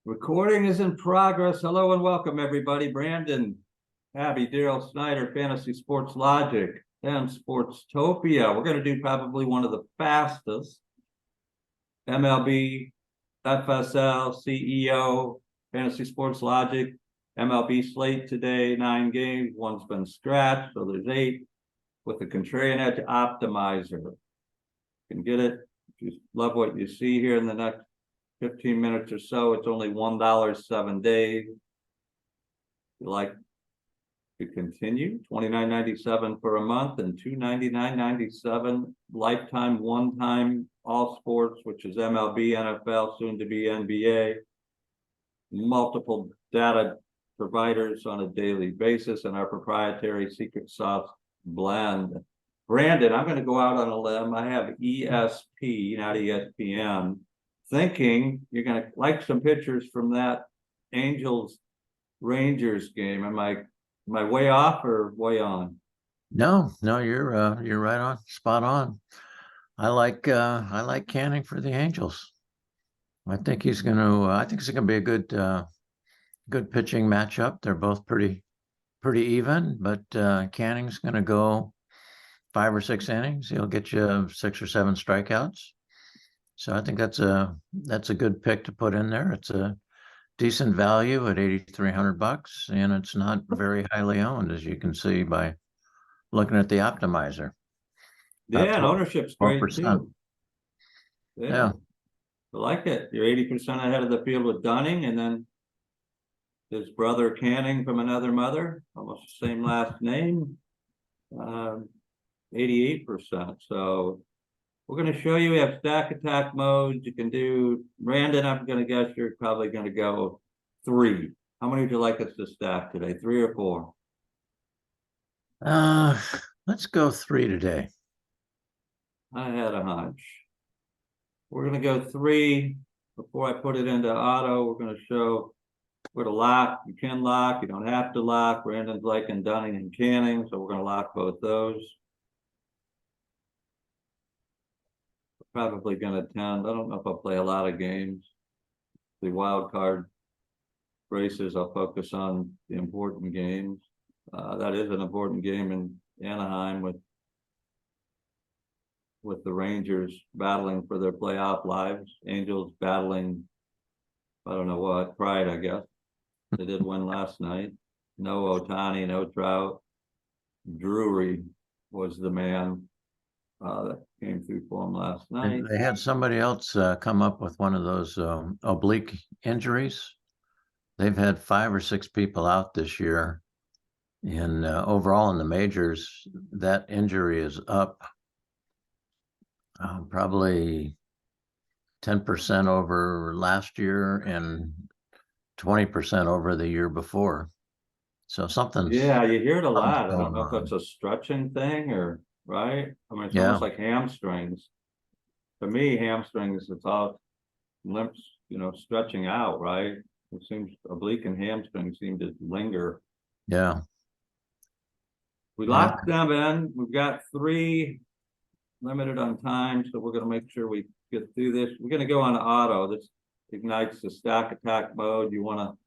Recording is in progress. Hello and welcome, everybody. Brandon Abbey, Daryl Snyder, Fantasy Sports Logic, and Sportstopia. We're going to do probably one of the fastest MLB FSL CEO Fantasy Sports Logic MLB slate today. 9 games. One's been scratched, so there's 8 with the Contrarian Edge Optimizer. You can get it. If you love what you see here in the next 15 minutes or so, it's only $1 7 days. If you like to continue, $29.97 for a month and $299.97 lifetime, one-time all sports, which is MLB, NFL, soon to be NBA, multiple data providers on a daily basis, and our proprietary secret sauce blend. Brandon, I'm going to go out on a limb. I have ESP, not ESPN. Thinking you're going to like some pictures from that Angels Rangers game. Am I way off or way on? No, you're right on, spot on. I like Canning for the Angels. I think it's gonna be a good pitching matchup. They're both pretty even, but Canning's gonna go 5 or 6 innings. He'll get you 6 or 7 strikeouts. So I think that's a good pick to put in there. It's a decent value at $8,300, and it's not very highly owned, as you can see by looking at the optimizer. Yeah, and ownership's great 12%. too. Yeah, I like it. You're 80% ahead of the field with Dunning, and then his brother Canning from another mother, almost the same last name, 88%. So we're going to show you. We have stack attack modes. You can do, Brandon, I'm going to guess you're probably going to go 3. How many would you like us to stack today? 3 or 4? Let's go 3 today. I had a hunch. We're going to go 3. Before I put it into auto, we're going to show where to lock. You can lock. You don't have to lock. Brandon's liking Dunning and Canning, so we're going to lock both those. Probably going to attend. I don't know if I'll play a lot of games. The wild card races, I'll focus on the important games. That is an important game in Anaheim with the Rangers battling for their playoff lives. Angels battling, I don't know what, pride, I guess. They did win last night. No Ohtani, no Trout. Drury was the man that came through for him last night. And they had somebody else come up with one of those oblique injuries. They've had 5 or 6 people out this year. And overall in the majors, that injury is up probably 10% over last year and 20% over the year before. So something's... Yeah, you hear it a lot. I don't know if that's a stretching thing or... Right? I mean, it's almost like hamstrings. To me, hamstrings, it's all limps, stretching out, right? It seems oblique and hamstring seem to linger. Yeah. We locked them in. We've got 3 limited on time, so we're going to make sure we get through this. We're going to go on auto. This ignites the stack attack mode. You want to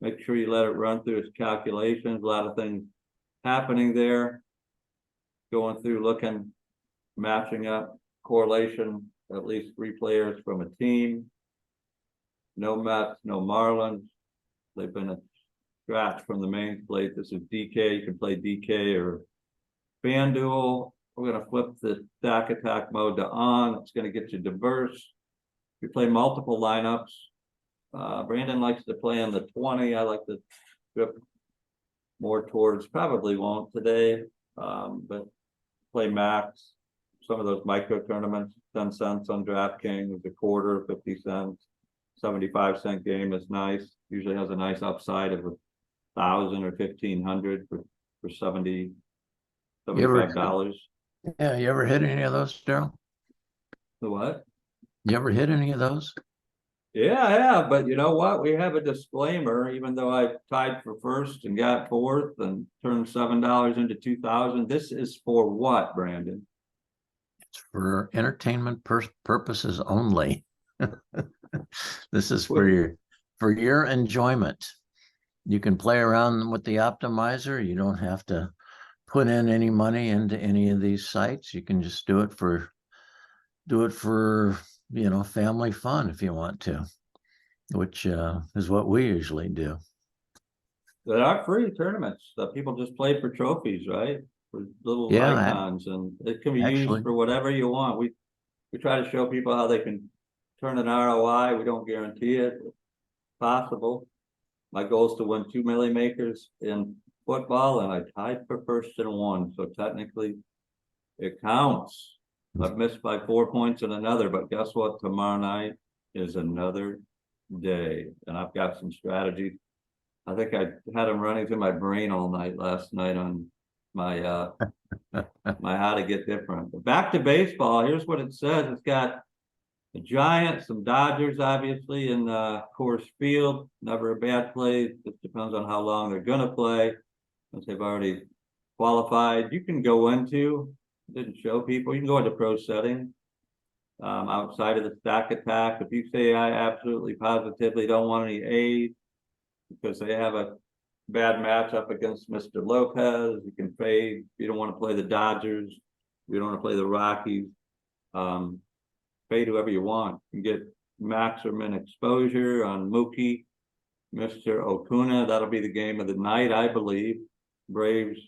make sure you let it run through its calculations. A lot of things happening there. Going through, looking, matching up, correlation, at least 3 players from a team. No Mets, no Marlins. They've been a scratch from the main slate. This is DK. You can play DK or FanDuel. We're going to flip the stack attack mode to on. It's going to get you diverse. You play multiple lineups. Brandon likes to play in the 20. I like to strip more towards, probably won't today, but play max. Some of those micro tournaments, 10 cents on DraftKings, a quarter, 50 cents, 75-cent game is nice. Usually has a nice upside of 1,000 or 1,500 for $75. Yeah, you ever hit any of those, Daryl? The what? You ever hit any of those? Yeah, I have, but you know what? We have a disclaimer. Even though I tied for first and got fourth and turned $7 into 2,000, this is for what, Brandon? It's for entertainment purposes only. This is for for your enjoyment. You can play around with the optimizer. You don't have to put in any money into any of these sites. You can just do it for family fun if you want to, which is what we usually do. There are free tournaments that people just play for trophies, right? For little Yeah, icons, and it can be actually. used for whatever you want. We try to show people how they can turn an ROI. We don't guarantee it. It's possible. My goal is to win 2 million makers in football, and I tied for first and one. So technically, it counts. I've missed by 4 points in another, but guess what? Tomorrow night is another day, and I've got some strategies. I think I had them running through my brain all night last night on my my how to get different. But back to baseball. Here's what it says. It's got the Giants, some Dodgers, obviously, in Coors Field. Never a bad play. Just depends on how long they're gonna play. Since they've already qualified, you can go into. Didn't show people. You can go into pro setting. Outside of the stack attack. If you say I absolutely positively don't want any A's because they have a bad matchup against Mr. Lopez, you can fade. You don't want to play the Dodgers. You don't want to play the Rockies. Fade whoever you want. You can get max or min exposure on Mookie, Mr. Okuna. That'll be the game of the night, I believe. Braves,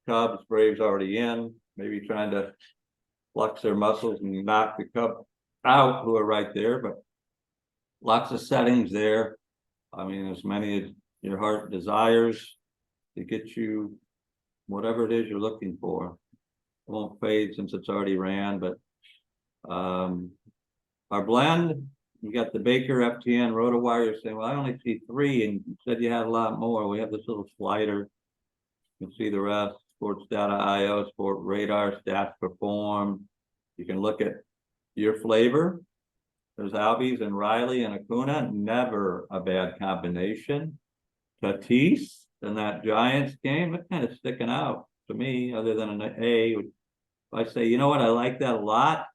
Cubs. Braves already in. Maybe trying to flex their muscles and knock the Cubs out, who are right there. But lots of settings there. I mean, as many as your heart desires to get you whatever it is you're looking for. It won't fade since it's already ran, but our blend, you got the Baker FTN RotoWire. You're saying, well, I only see 3, and you said you had a lot more. We have this little slider. You can see the rest. Sports Data IO, Sport Radar, Stats Perform. You can look at your flavor. There's Albies and Riley and Acuna. Never a bad combination. Tatis in that Giants game, that's kind of sticking out to me, other than an A. If I say, you know what, I like that a lot,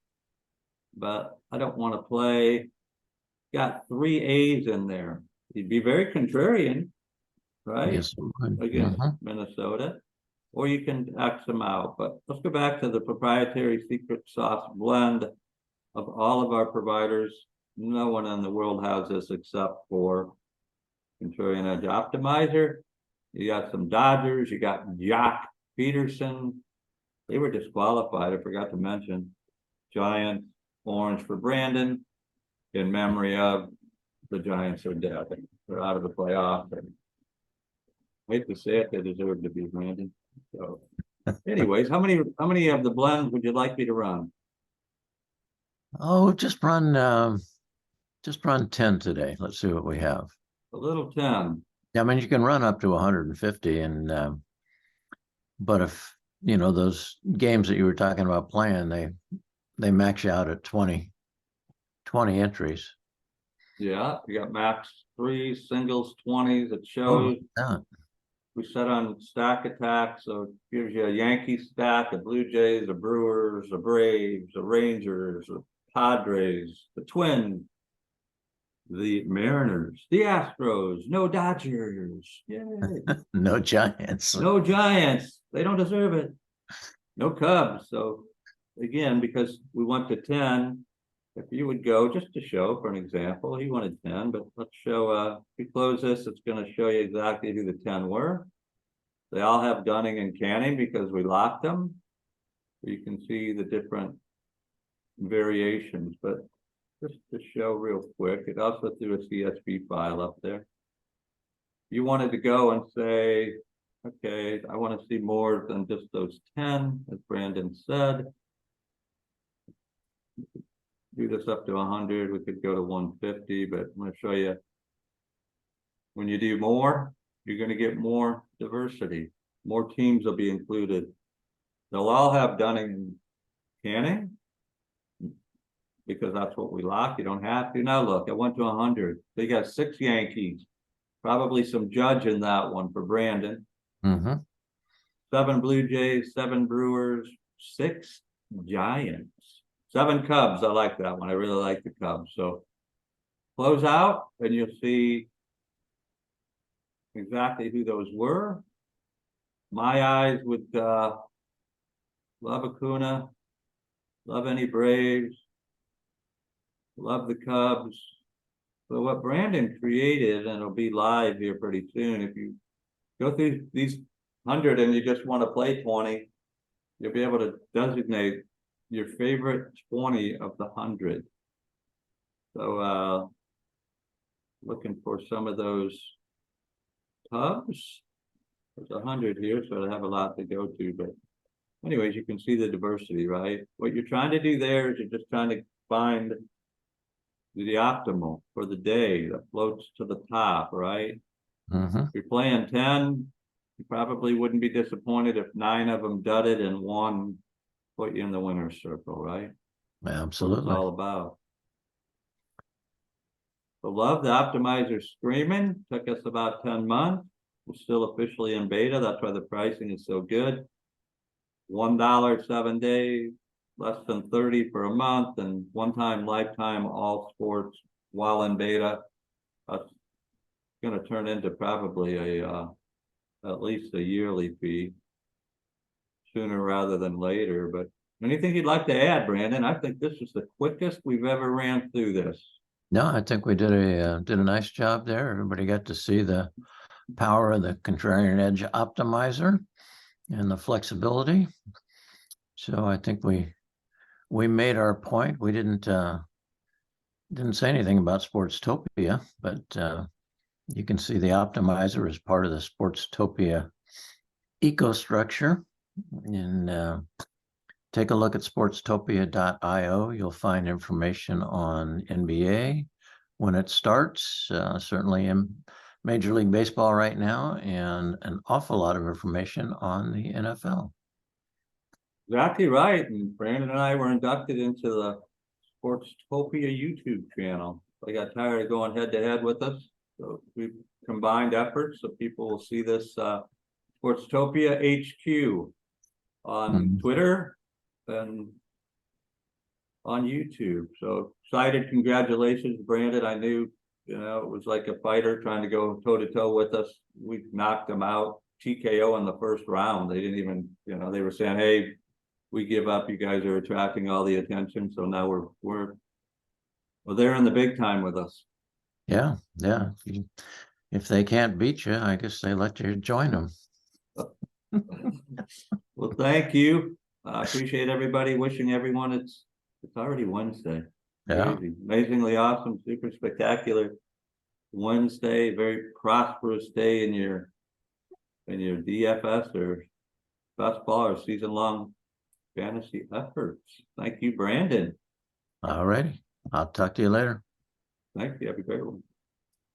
but I don't want to play. Got 3 A's in there. He'd be very contrarian, right? Yes, Against Minnesota. Or you can X them out. But let's go back to the proprietary secret sauce blend of all of our providers. No one in the world has this except for Contrarian Edge Optimizer. You got some Dodgers. You got Jock Peterson. They were disqualified. I forgot to mention. Giants, orange for Brandon, in memory of the Giants are dead. They're out of the playoffs. Hate to say it, they deserve to be, Brandon. So, anyways, how many of the blends would you like me to run? Oh, just run 10 today. Let's see what we have. A little 10. I mean, you can run up to 150, and but if those games that you were talking about playing, they max you out at 20 entries. Yeah, you got max 3, singles 20s. It shows. We set on stack attack, so it gives you a Yankee stack, a Blue Jays, a Brewers, a Braves, a Rangers, a Padres, the Twins, the Mariners, the Astros, no Dodgers. Yay. No Giants. No Giants. They don't deserve it. No Cubs. So again, because we went to 10, if you would go just to show for an example, he wanted 10, but let's show, if we close this, it's going to show you exactly who the 10 were. They all have Dunning and Canning because we locked them. You can see the different variations, but just to show real quick, it also threw a CSV file up there. You wanted to go and say, okay, I want to see more than just those 10, as Brandon said. Do this up to 100, we could go to 150, but I'm going to show you when you do more, you're going to get more diversity. More teams will be included. They'll all have Dunning and Canning because that's what we lock. You don't have to. Now look, I went to 100. They got 6 Yankees, probably some Judge in that one for Brandon. 7 Blue Jays, 7 Brewers, 6 Giants. 7 Cubs. I like that one. I really like the Cubs. So close out and you'll see exactly who those were. My eyes would love Acuna, love any Braves, love the Cubs. So what Brandon created, and it'll be live here pretty soon, if you go through these 100 and you just want to play 20, you'll be able to designate your favorite 20 of the 100. So looking for some of those Cubs. There's 100 here, so I have a lot to go to, but anyways, you can see the diversity, right? What you're trying to do there is you're just trying to find the optimal for the day that floats to the top, right? Mm-hmm. If you're playing 10, you probably wouldn't be disappointed if 9 of them dudded and 1 put you in the winner's circle, right? That's what it's Absolutely. all about. So love the optimizer screaming. Took us about 10 months. We're still officially in beta. That's why the pricing is so good. $1 7 days, less than 30 for a month, and one-time lifetime all sports while in beta. That's going to turn into probably at least a yearly fee sooner rather than later. But anything you'd like to add, Brandon? I think this is the quickest we've ever ran through this. No, I think we did a nice job there. Everybody got to see the power of the Contrarian Edge Optimizer and the flexibility. So I think we made our point. We didn't say anything about Sportstopia, but you can see the optimizer as part of the Sportstopia ecostructure. And take a look at sportstopia.io. You'll find information on NBA when it starts, certainly in Major League Baseball right now, and an awful lot of information on the NFL. Exactly right. And Brandon and I were inducted into the Sportstopia YouTube channel. I got tired of going head to head with us. So we've combined efforts so people will see this Sportstopia HQ on Twitter and on YouTube. So excited. Congratulations, Brandon. I knew, it was like a fighter trying to go toe to toe with us. We knocked them out TKO in the first round. They didn't even, they were saying, hey, we give up. You guys are attracting all the attention. So now we're there in the big time with us. Yeah. If they can't beat you, I guess they let you join them. Well, thank you. I appreciate everybody. Wishing everyone it's already Wednesday. Yeah. Crazy. Amazingly awesome, super spectacular Wednesday. Very prosperous day in your DFS or best ball or season long fantasy efforts. Thank you, Brandon. All righty. I'll talk to you later. Thank you. Have a great one.